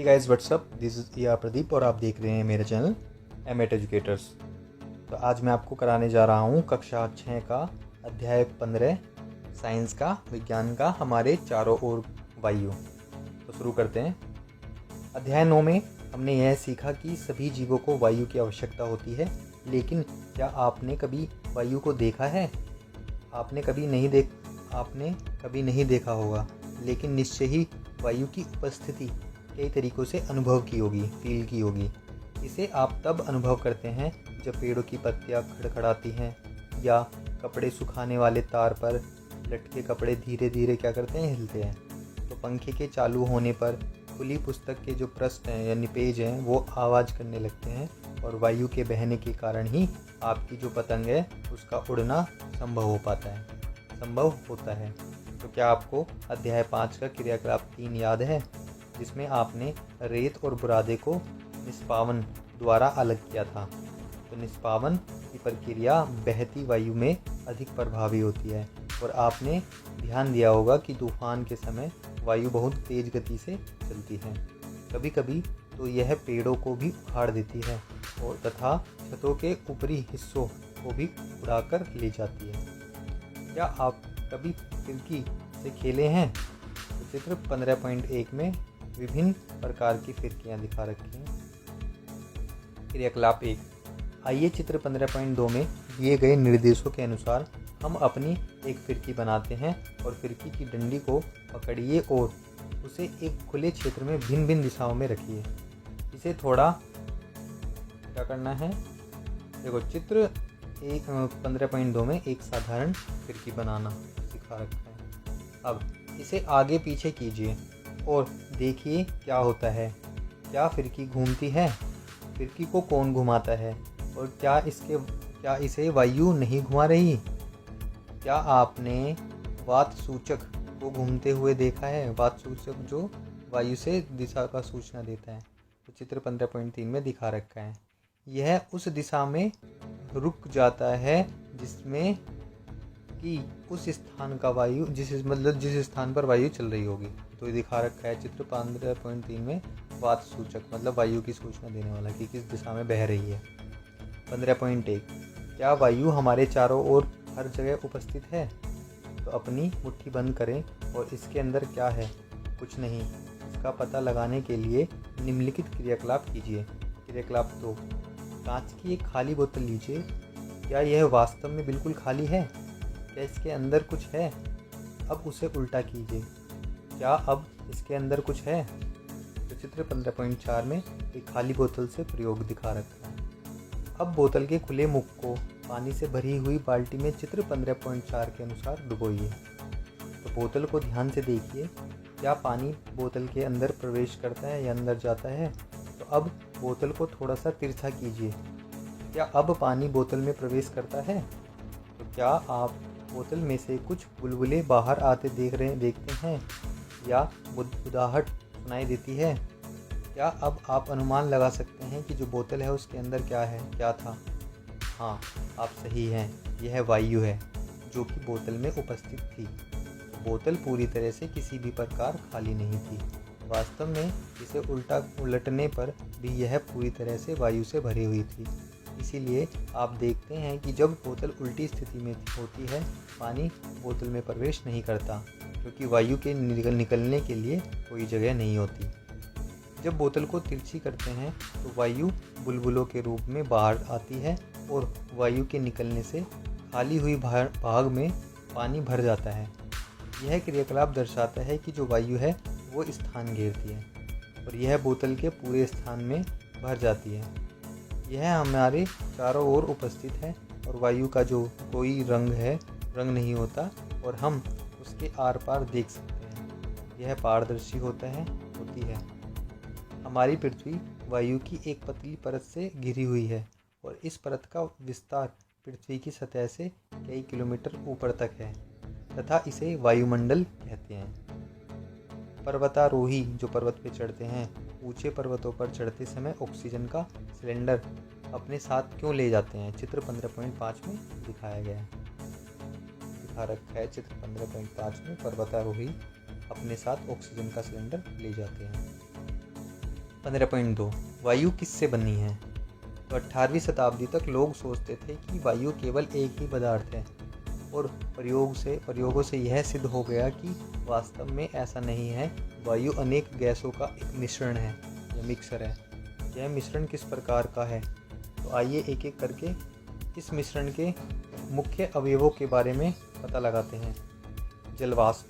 Hey guys what's up, this is Pradeep और आप देख रहे हैं मेरा चैनल एम.एट एजुकेटर्स। तो आज मैं आपको कराने जा रहा हूँ कक्षा 6 का अध्याय 15 साइंस का, विज्ञान का, हमारे चारों ओर वायु। तो शुरू करते हैं। अध्याय 9 में हमने यह सीखा कि सभी जीवों को वायु की आवश्यकता होती है, लेकिन क्या आपने कभी वायु को देखा है? आपने कभी नहीं देखा होगा, लेकिन निश्चय ही वायु की उपस्थिति कई तरीक़ों से अनुभव की होगी, फील की होगी। इसे आप तब अनुभव करते हैं जब पेड़ों की पत्तियां खड़खड़ाती हैं या कपड़े सुखाने वाले तार पर लटके कपड़े धीरे धीरे क्या करते हैं, हिलते हैं। तो पंखे के चालू होने पर खुली पुस्तक के जो पृष्ठ हैं यानी पेज हैं वो आवाज़ करने लगते हैं, और वायु के बहने के कारण ही आपकी जो पतंग है उसका उड़ना संभव होता है। तो क्या आपको अध्याय 5 का क्रियाकलाप 3 याद है, जिसमें आपने रेत और बुरादे को निष्पावन द्वारा अलग किया था? तो निष्पावन की प्रक्रिया बहती वायु में अधिक प्रभावी होती है, और आपने ध्यान दिया होगा कि तूफान के समय वायु बहुत तेज गति से चलती है। कभी कभी तो यह पेड़ों को भी उखाड़ देती है और तथा छतों के ऊपरी हिस्सों को भी उड़ाकर ले जाती है। क्या आप कभी फिरकी से खेले हैं? तो चित्र 15.1 में विभिन्न प्रकार की फिरकियाँ दिखा रखी हैं। क्रियाकलाप 1। आइए चित्र 15.2 में दिए गए निर्देशों के अनुसार हम अपनी एक फिरकी बनाते हैं, और फिरकी की डंडी को पकड़िए और उसे एक खुले क्षेत्र में भिन्न भिन्न दिशाओं में रखिए। इसे थोड़ा क्या करना है, देखो चित्र 15.2 में एक साधारण फिरकी बनाना सिखा रखा है। अब इसे आगे पीछे कीजिए और देखिए क्या होता है। क्या फिरकी घूमती है? फिरकी को कौन घुमाता है? और क्या इसे वायु नहीं घुमा रही? क्या आपने वात सूचक को घूमते हुए देखा है? वात सूचक जो वायु से दिशा का सूचना देता है, तो चित्र 15.3 में दिखा रखा है। यह उस दिशा में रुक जाता है जिसमें कि उस स्थान का वायु जिस स्थान पर वायु चल रही होगी। तो ये दिखा रखा है चित्र 15.3 में वात सूचक मतलब वायु की सूचना देने वाला कि किस दिशा में बह रही है। 15.1। क्या वायु हमारे चारों ओर हर जगह उपस्थित है? तो अपनी मुट्ठी बंद करें और इसके अंदर क्या है? कुछ नहीं। इसका पता लगाने के लिए निम्नलिखित क्रियाकलाप कीजिए। क्रियाकलाप 2। कांच की एक खाली बोतल लीजिए। क्या यह वास्तव में बिल्कुल खाली है? क्या इसके अंदर कुछ है? अब उसे उल्टा कीजिए। क्या अब इसके अंदर कुछ है? तो चित्र 15.4 में एक खाली बोतल से प्रयोग दिखा रखा है। अब बोतल के खुले मुख को पानी से भरी हुई बाल्टी में चित्र 15.4 के अनुसार डुबोइए। तो बोतल को ध्यान से देखिए। क्या पानी बोतल के अंदर प्रवेश करता है या अंदर जाता है? तो अब बोतल को थोड़ा सा तिरछा कीजिए। क्या अब पानी बोतल में प्रवेश करता है? तो क्या आप बोतल में से कुछ बुलबुले बाहर आते देखते हैं या बुदबुदाहट सुनाई देती है? क्या अब आप अनुमान लगा सकते हैं कि जो बोतल है उसके अंदर क्या था? हाँ, आप सही हैं। यह वायु है जो कि बोतल में उपस्थित थी। बोतल पूरी तरह से किसी भी प्रकार खाली नहीं थी। वास्तव में इसे उलटने पर भी यह पूरी तरह से वायु से भरी हुई थी। इसीलिए आप देखते हैं कि जब बोतल उल्टी स्थिति में होती है, पानी बोतल में प्रवेश नहीं करता, क्योंकि वायु के निकलने के लिए कोई जगह नहीं होती। जब बोतल को तिरछी करते हैं तो वायु बुलबुलों के रूप में बाहर आती है, और वायु के निकलने से खाली हुई भाग में पानी भर जाता है। यह क्रियाकलाप दर्शाता है कि जो वायु है वो स्थान घेरती है, और यह बोतल के पूरे स्थान में भर जाती है। यह हमारे चारों ओर उपस्थित है, और वायु का जो कोई रंग नहीं होता, और हम उसके आर पार देख सकते हैं। यह पारदर्शी होती है। हमारी पृथ्वी वायु की एक पतली परत से घिरी हुई है, और इस परत का विस्तार पृथ्वी की सतह से कई किलोमीटर ऊपर तक है, तथा इसे वायुमंडल कहते हैं। पर्वतारोही जो पर्वत पे चढ़ते हैं, ऊंचे पर्वतों पर चढ़ते समय ऑक्सीजन का सिलेंडर अपने साथ क्यों ले जाते हैं? चित्र 15.5 में दिखाया गया है, दिखा रखा है। चित्र 15.5 में पर्वतारोही अपने साथ ऑक्सीजन का सिलेंडर ले जाते हैं। 15.2 वायु किससे बनी है? तो 18वीं शताब्दी तक लोग सोचते थे कि वायु केवल एक ही पदार्थ है और प्रयोगों से यह सिद्ध हो गया कि वास्तव में ऐसा नहीं है। वायु अनेक गैसों का एक मिश्रण है या मिक्सर है। यह मिश्रण किस प्रकार का है? तो आइए एक एक करके इस मिश्रण के मुख्य अवयवों के बारे में पता लगाते हैं। जलवाष्प।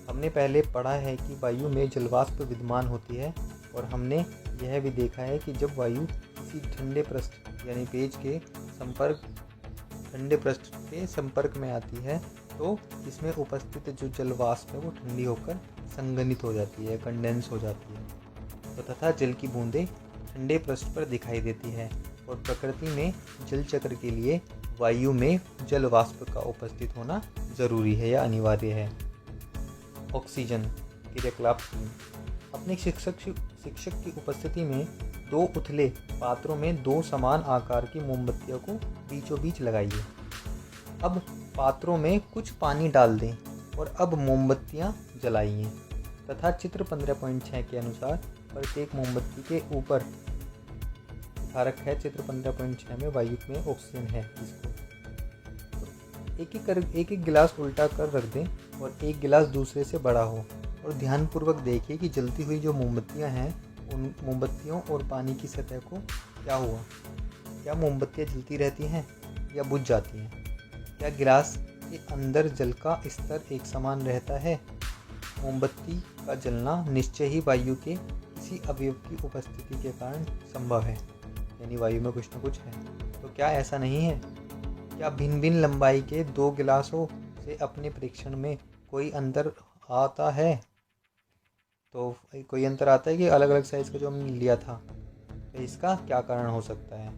हमने पहले पढ़ा है कि वायु में जलवाष्प विद्यमान होती है और हमने यह भी देखा है कि जब वायु किसी ठंडे पृष्ठ यानी पेज के संपर्क में आती है तो इसमें उपस्थित जो जलवाष्प है वो ठंडी होकर संघनित हो जाती है, कंडेंस हो जाती है। तो तथा जल की बूंदें ठंडे पृष्ठ पर दिखाई देती है और प्रकृति में जल चक्र के लिए वायु में जल वाष्प का उपस्थित होना जरूरी है या अनिवार्य है। ऑक्सीजन। क्रियाकलाप 3। अपने शिक्षक की उपस्थिति में 2 उथले पात्रों में 2 समान आकार की मोमबत्तियों को बीचों बीच लगाइए। अब पात्रों में कुछ पानी डाल दें और अब मोमबत्तियां जलाइए तथा चित्र 15.6 के अनुसार प्रत्येक मोमबत्ती के ऊपर दिखा रखा है। चित्र 15.6 में वायु में ऑक्सीजन है। इसको एक एक गिलास उल्टा कर रख दें और एक गिलास दूसरे से बड़ा हो और ध्यानपूर्वक देखिए कि जलती हुई जो मोमबत्तियां हैं उन मोमबत्तियों और पानी की सतह को क्या हुआ। क्या मोमबत्तियां जलती रहती हैं या बुझ जाती हैं? क्या गिलास के अंदर जल का स्तर एक समान रहता है? मोमबत्ती का जलना निश्चय ही वायु के किसी अवयव की उपस्थिति के कारण संभव है, यानी वायु में कुछ न कुछ है। तो क्या ऐसा नहीं है? क्या भिन्न भिन्न लंबाई के 2 गिलासों से अपने परीक्षण में कोई अंतर आता है? तो कोई अंतर आता है कि अलग अलग साइज का जो हमने लिया था, तो इसका क्या कारण हो सकता है?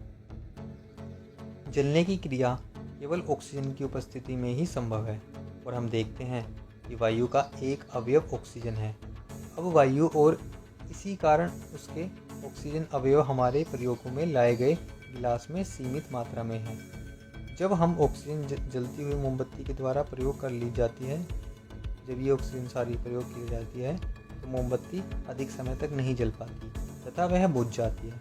जलने की क्रिया केवल ऑक्सीजन की उपस्थिति में ही संभव है और हम देखते हैं कि वायु का एक अवयव ऑक्सीजन है। अब वायु और इसी कारण उसके ऑक्सीजन अवयव हमारे प्रयोगों में लाए गए गिलास में सीमित मात्रा में है। जब हम ऑक्सीजन जलती हुई मोमबत्ती के द्वारा प्रयोग कर ली जाती है, जब ये ऑक्सीजन सारी प्रयोग की जाती है तो मोमबत्ती अधिक समय तक नहीं जल पाती तथा वह बुझ जाती है।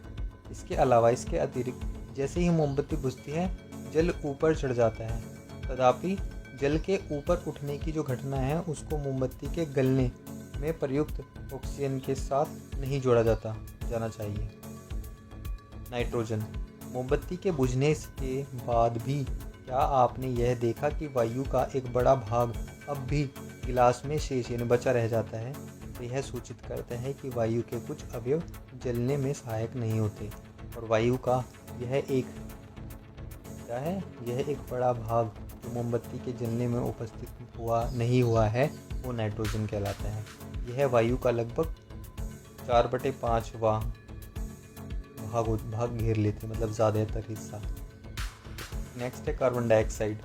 इसके अलावा इसके अतिरिक्त जैसे ही मोमबत्ती बुझती है जल ऊपर चढ़ जाता है, तथापि जल के ऊपर उठने की जो घटना है उसको मोमबत्ती के गलने में प्रयुक्त ऑक्सीजन के साथ नहीं जोड़ा जाना चाहिए। नाइट्रोजन। मोमबत्ती के बुझने के बाद भी क्या आपने यह देखा कि वायु का एक बड़ा भाग अब भी गिलास में शेष यानी बचा रह जाता है? तो यह सूचित करता है कि वायु के कुछ अवयव जलने में सहायक नहीं होते और वायु का यह एक बड़ा भाग जो मोमबत्ती के जलने में उपस्थित नहीं हुआ है वो नाइट्रोजन कहलाता है। यह वायु का लगभग 4/5 भाग घेर लेते, मतलब ज़्यादातर हिस्सा। नेक्स्ट है कार्बन डाइऑक्साइड।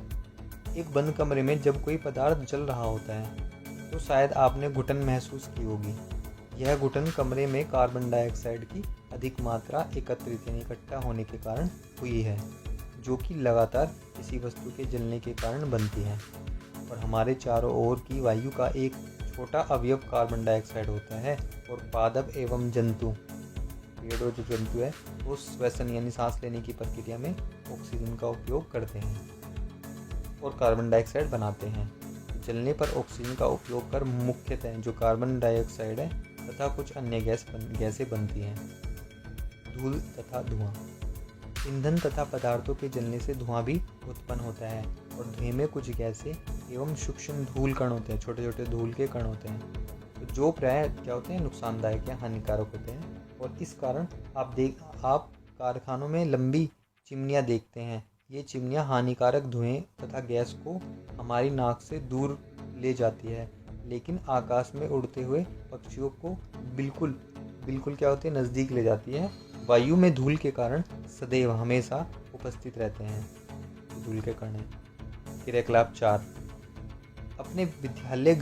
एक बंद कमरे में जब कोई पदार्थ जल रहा होता है तो शायद आपने घुटन महसूस की होगी। यह घुटन कमरे में कार्बन डाइऑक्साइड की अधिक मात्रा एकत्रित यानी इकट्ठा होने के कारण हुई है, जो कि लगातार किसी वस्तु के जलने के कारण बनती है। और हमारे चारों ओर की वायु का एक छोटा अवयव कार्बन डाइऑक्साइड होता है और पादप एवं जंतु, पेड़ और जो जंतु है वो श्वसन यानी सांस लेने की प्रक्रिया में ऑक्सीजन का उपयोग करते हैं और कार्बन डाइऑक्साइड बनाते हैं। जलने पर ऑक्सीजन का उपयोग कर मुख्यतः जो कार्बन डाइऑक्साइड है तथा कुछ अन्य गैसें बनती हैं। धूल तथा धुआं। ईंधन तथा पदार्थों के जलने से धुआं भी उत्पन्न होता है और धुएं में कुछ गैसें एवं सूक्ष्म धूल कण होते हैं, छोटे छोटे धूल के कण होते हैं, तो जो प्रायः क्या होते हैं नुकसानदायक या हानिकारक होते हैं। और इस कारण आप कारखानों में लंबी चिमनियाँ देखते हैं। ये चिमनियाँ हानिकारक धुएं तथा गैस को हमारी नाक से दूर ले जाती है, लेकिन आकाश में उड़ते हुए पक्षियों को बिल्कुल क्या होती है नज़दीक ले जाती है। वायु में धूल के कारण सदैव हमेशा उपस्थित रहते हैं धूल के कण। क्रियाकलाप 4। अपने विद्यालय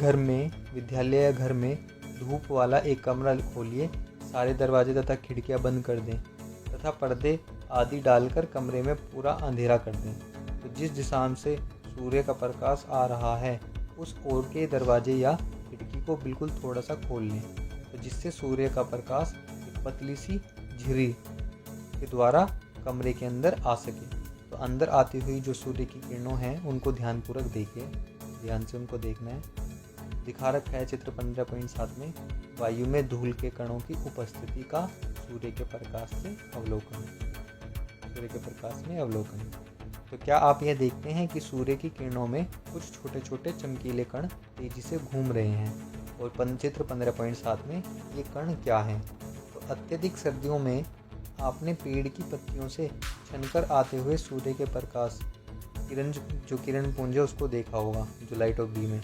घर में धूप वाला एक कमरा खोलिए, सारे दरवाजे तथा खिड़कियां बंद कर दें तथा पर्दे आदि डालकर कमरे में पूरा अंधेरा कर दें। तो जिस दिशा से सूर्य का प्रकाश आ रहा है उस ओर के दरवाजे या खिड़की को बिल्कुल थोड़ा सा खोल लें, तो जिससे सूर्य का प्रकाश पतली सी झिर्री के द्वारा कमरे के अंदर आ सके। तो अंदर आती हुई जो सूर्य की किरणों हैं उनको ध्यानपूर्वक देखिए, ध्यान से उनको देखना है। दिखा रखा है चित्र 15.7 में वायु में धूल के कणों की उपस्थिति का सूर्य के प्रकाश से अवलोकन। सूर्य के प्रकाश में अवलोकन। तो क्या आप यह देखते हैं कि सूर्य की किरणों में कुछ छोटे छोटे चमकीले कण तेजी से घूम रहे हैं। और चित्र 15.7 में ये कण क्या हैं? तो अत्यधिक सर्दियों में आपने पेड़ की पत्तियों से छनकर आते हुए सूर्य के प्रकाश जो किरण पुंज है उसको देखा होगा, जो लाइट ऑफ बीम है,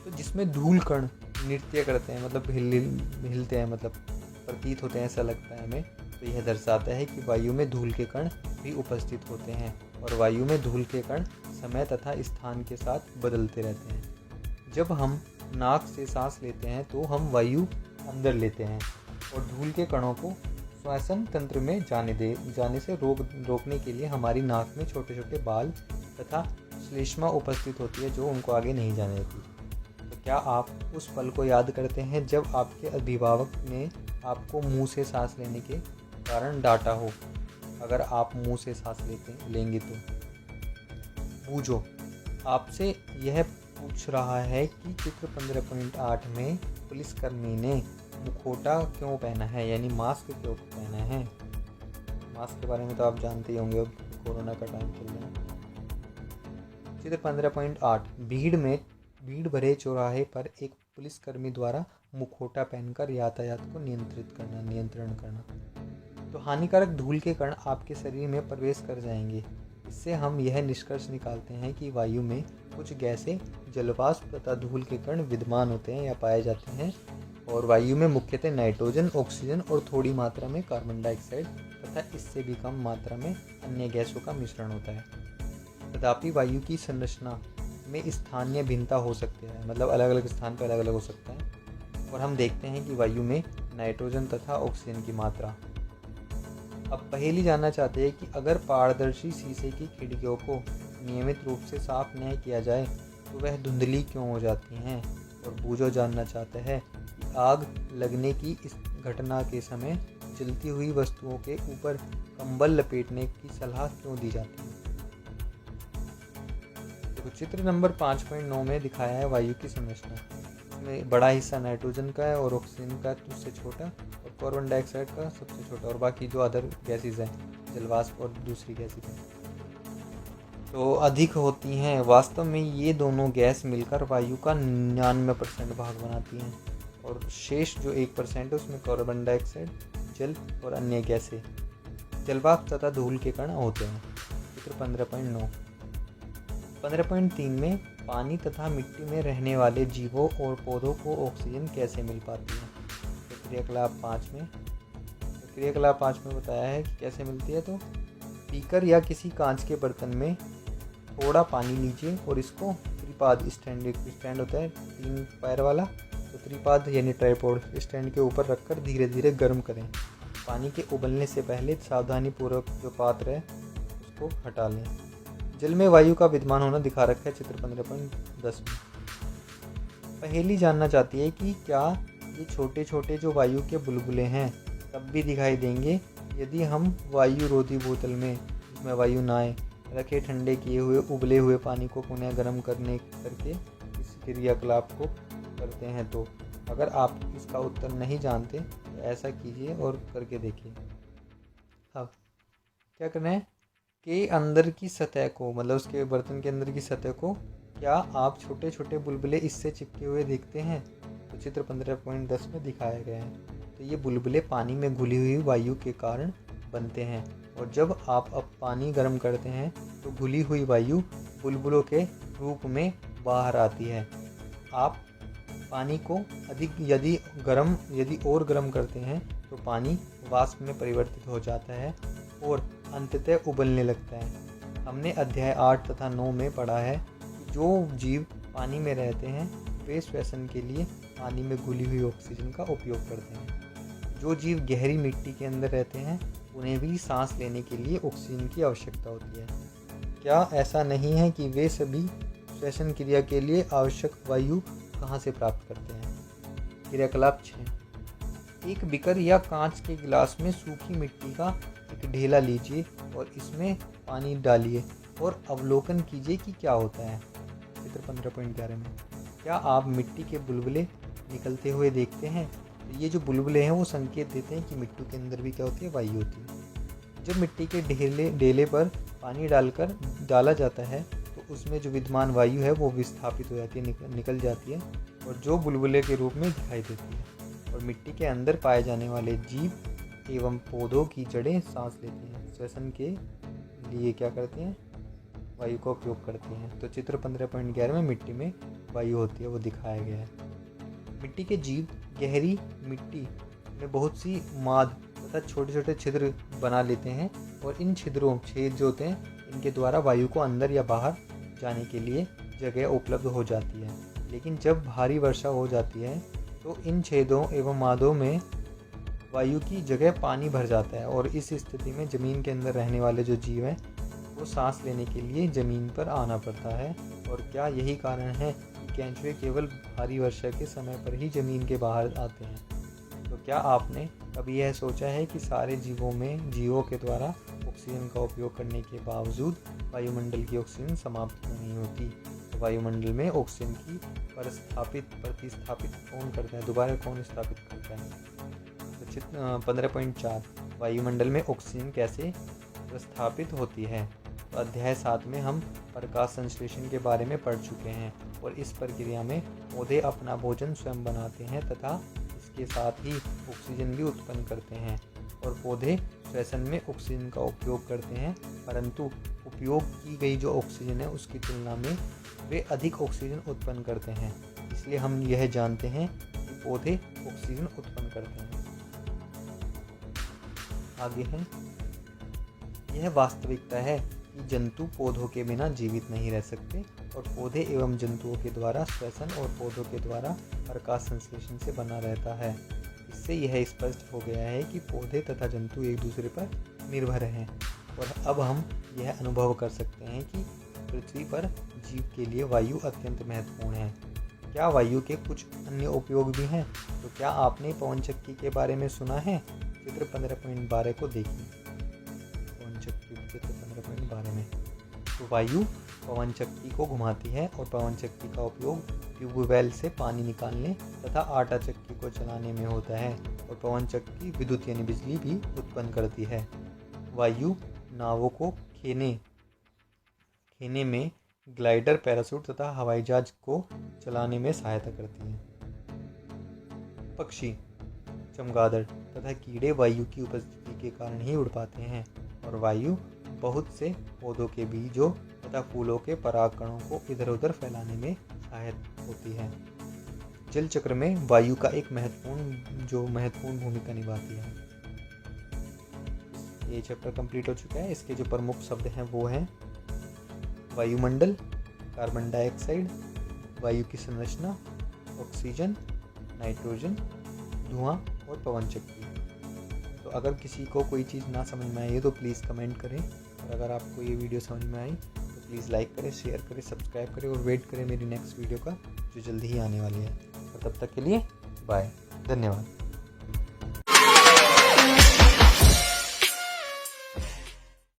तो जिसमें धूल कण नृत्य करते हैं, मतलब हिलते हैं, मतलब प्रतीत होते हैं, ऐसा लगता है हमें। तो यह दर्शाता है कि वायु में धूल के कण भी उपस्थित होते हैं और वायु में धूल के कण समय तथा स्थान के साथ बदलते रहते हैं। जब हम नाक से सांस लेते हैं तो हम वायु अंदर लेते हैं और धूल के कणों को श्वसन तंत्र में जाने से रोकने के लिए हमारी नाक में छोटे छोटे बाल तथा श्लेष्मा उपस्थित होती है जो उनको आगे नहीं जाने देती। तो क्या आप उस पल को याद करते हैं जब आपके अभिभावक ने आपको मुंह से सांस लेने के कारण डांटा हो? अगर आप मुंह से सांस लेंगे तो बूझो। आपसे यह पूछ रहा है कि चित्र 15.8 में पुलिसकर्मी ने मुखौटा क्यों पहना है, यानी मास्क क्यों पहना है। मास्क के बारे में तो आप जानते ही होंगे, अब कोरोना का टाइम चल रहा है। चित्र 15.8 भीड़ भरे चौराहे पर एक पुलिसकर्मी द्वारा मुखौटा पहनकर यातायात को नियंत्रण करना। तो हानिकारक धूल के कण आपके शरीर में प्रवेश कर जाएंगे। इससे हम यह निष्कर्ष निकालते हैं कि वायु में कुछ गैसें, जलवाष्प तथा धूल के कण विद्यमान होते हैं या पाए जाते हैं। और वायु में मुख्यतः नाइट्रोजन, ऑक्सीजन और थोड़ी मात्रा में कार्बन डाइऑक्साइड तथा इससे भी कम मात्रा में अन्य गैसों का मिश्रण होता है। तथापि वायु की संरचना में स्थानीय भिन्नता हो सकती है, मतलब अलग अलग स्थान पर अलग अलग हो सकता है। और हम देखते हैं कि वायु में नाइट्रोजन तथा ऑक्सीजन की मात्रा। अब पहेली जानना चाहते हैं कि अगर पारदर्शी शीशे की खिड़कियों को नियमित रूप से साफ न किया जाए तो वह धुंधली क्यों हो जाती हैं। और बूझो जानना चाहते हैं कि आग लगने की इस घटना के समय जलती हुई वस्तुओं के ऊपर कंबल लपेटने की सलाह क्यों दी जाती है। तो चित्र नंबर 5.9 में दिखाया है वायु की संरचना। इसमें बड़ा हिस्सा नाइट्रोजन का है और ऑक्सीजन का उससे छोटा, और कार्बन डाइऑक्साइड का सबसे छोटा, और बाकी जो अदर गैसेज हैं, जलवाष्प और दूसरी गैसेज हैं, तो अधिक होती हैं। वास्तव में ये दोनों गैस मिलकर वायु का 99% भाग बनाती हैं और शेष जो 1% है उसमें कार्बन डाइऑक्साइड, जल और अन्य गैसें, जलवाष्प तथा धूल के कण होते हैं। चित्र 15.9। 15.3 में पानी तथा मिट्टी में रहने वाले जीवों और पौधों को ऑक्सीजन कैसे मिल पाती है। तो क्रियाकलाप 5 में बताया है कि कैसे मिलती है। तो बीकर या किसी कांच के बर्तन में थोड़ा पानी लीजिए और इसको त्रिपाद स्टैंड होता है 3 पैर वाला, तो त्रिपाद यानी ट्राइपॉड स्टैंड के ऊपर रखकर धीरे धीरे गर्म करें। पानी के उबलने से पहले सावधानीपूर्वक जो पात्र है उसको हटा लें। जल में वायु का विद्यमान होना दिखा रखा है चित्र 15.10 में। पहेली जानना चाहती है कि क्या ये छोटे छोटे जो वायु के बुलबुले हैं तब भी दिखाई देंगे यदि हम वायु रोधी बोतल में, जिसमें वायु ना आए, रखे ठंडे किए हुए उबले हुए पानी को पुनः गर्म करके इस क्रियाकलाप को करते हैं। तो अगर आप इसका उत्तर नहीं जानते तो ऐसा कीजिए और करके देखिए। अब क्या करना है कि अंदर की सतह को, मतलब उसके बर्तन के अंदर की सतह को, क्या आप छोटे छोटे बुलबुले इससे चिपके हुए देखते हैं। तो चित्र 15.10 में दिखाया गया है। तो ये बुलबुले पानी में घुली हुई वायु के कारण बनते हैं और जब आप अब पानी गर्म करते हैं तो घुली हुई वायु बुलबुलों के रूप में बाहर आती है। आप पानी को यदि और गर्म करते हैं तो पानी वाष्प में परिवर्तित हो जाता है और अंततः उबलने लगता है। हमने अध्याय 8 तथा 9 में पढ़ा है कि जो जीव पानी में रहते हैं वे श्वसन के लिए पानी में घुली हुई ऑक्सीजन का उपयोग करते हैं। जो जीव गहरी मिट्टी के अंदर रहते हैं उन्हें भी सांस लेने के लिए ऑक्सीजन की आवश्यकता होती है। क्या ऐसा नहीं है कि वे सभी श्वसन क्रिया के लिए आवश्यक वायु कहाँ से प्राप्त करते हैं। क्रियाकलाप 6। एक बीकर या कांच के गिलास में सूखी मिट्टी का एक ढेला लीजिए और इसमें पानी डालिए और अवलोकन कीजिए कि क्या होता है। चित्र 15.11 में क्या आप मिट्टी के बुलबुले निकलते हुए देखते हैं? तो ये जो बुलबुले हैं वो संकेत देते हैं कि मिट्टी के अंदर भी क्या होती है, वायु होती है। जब मिट्टी के ढेले पर पानी डाला जाता है तो उसमें जो विद्यमान वायु है वो विस्थापित हो जाती है, निकल जाती है और जो बुलबुले के रूप में दिखाई देती है। और मिट्टी के अंदर पाए जाने वाले जीव एवं पौधों की जड़ें सांस लेती हैं, श्वसन के लिए क्या करती हैं, वायु का उपयोग करती हैं। तो चित्र 15.11 में मिट्टी में वायु होती है वो दिखाया गया है। मिट्टी के जीव गहरी मिट्टी में बहुत सी माद तथा छोटे छोटे छिद्र बना लेते हैं और इन छेद जो होते हैं इनके द्वारा वायु को अंदर या बाहर जाने के लिए जगह उपलब्ध हो जाती है। लेकिन जब भारी वर्षा हो जाती है तो इन छेदों एवं मादों में वायु की जगह पानी भर जाता है और इस स्थिति में ज़मीन के अंदर रहने वाले जो जीव हैं वो सांस लेने के लिए ज़मीन पर आना पड़ता है। और क्या यही कारण है कि केंचुए केवल भारी वर्षा के समय पर ही ज़मीन के बाहर आते हैं? तो क्या आपने कभी यह सोचा है कि सारे जीवों के द्वारा ऑक्सीजन का उपयोग करने के बावजूद वायुमंडल की ऑक्सीजन समाप्त नहीं होती? तो वायुमंडल में ऑक्सीजन की प्रतिस्थापित कौन करता है, दोबारा कौन स्थापित करता है? तो 15.4 वायुमंडल में ऑक्सीजन कैसे प्रस्थापित होती है? तो अध्याय 7 में हम प्रकाश संश्लेषण के बारे में पढ़ चुके हैं और इस प्रक्रिया में पौधे अपना भोजन स्वयं बनाते हैं तथा इसके साथ ही ऑक्सीजन भी उत्पन्न करते हैं। और पौधे श्वसन में ऑक्सीजन का उपयोग करते हैं, परंतु उपयोग की गई जो ऑक्सीजन है उसकी तुलना में वे अधिक ऑक्सीजन उत्पन्न करते हैं। इसलिए हम यह जानते हैं कि पौधे ऑक्सीजन उत्पन्न करते हैं। आगे है, यह वास्तविकता है कि जंतु पौधों के बिना जीवित नहीं रह सकते और पौधे एवं जंतुओं के द्वारा श्वसन और पौधों के द्वारा प्रकाश संश्लेषण से बना रहता है। इससे यह स्पष्ट हो गया है कि पौधे तथा जंतु एक दूसरे पर निर्भर हैं। और अब हम यह अनुभव कर सकते हैं कि पृथ्वी पर जीव के लिए वायु अत्यंत महत्वपूर्ण है। क्या वायु के कुछ अन्य उपयोग भी हैं? तो क्या आपने पवन चक्की के बारे में सुना है? चित्र 15.12 को देखिए। पवन चक्की चित्र 15.12 में तो वायु पवन चक्की को घुमाती है और पवन चक्की का उपयोग ट्यूबवेल से पानी निकालने तथा आटा चक्की को चलाने में होता है। और पवन चक्की विद्युत यानी बिजली भी उत्पन्न करती है। वायु नावों को खेने में, ग्लाइडर, पैराशूट तथा हवाई जहाज को चलाने में सहायता करती है। पक्षी, चमगादड़ तथा कीड़े वायु की उपस्थिति के कारण ही उड़ पाते हैं और वायु बहुत से पौधों के बीजों तथा फूलों के परागकणों को इधर उधर फैलाने में सहायक होती है। जल चक्र में वायु का एक महत्वपूर्ण भूमिका निभाती है। ये चैप्टर कंप्लीट हो चुका है। इसके जो प्रमुख शब्द हैं वो हैं वायुमंडल, कार्बन डाइऑक्साइड, वायु की संरचना, ऑक्सीजन, नाइट्रोजन, धुआं और पवन चक्की। तो अगर किसी को कोई चीज़ ना समझ में आई है तो प्लीज़ कमेंट करें और अगर आपको ये वीडियो समझ में आई तो प्लीज़ लाइक करें, शेयर करें, सब्सक्राइब करें और वेट करें मेरी नेक्स्ट वीडियो का जो जल्दी ही आने वाली है। और तब तक के लिए बाय, धन्यवाद।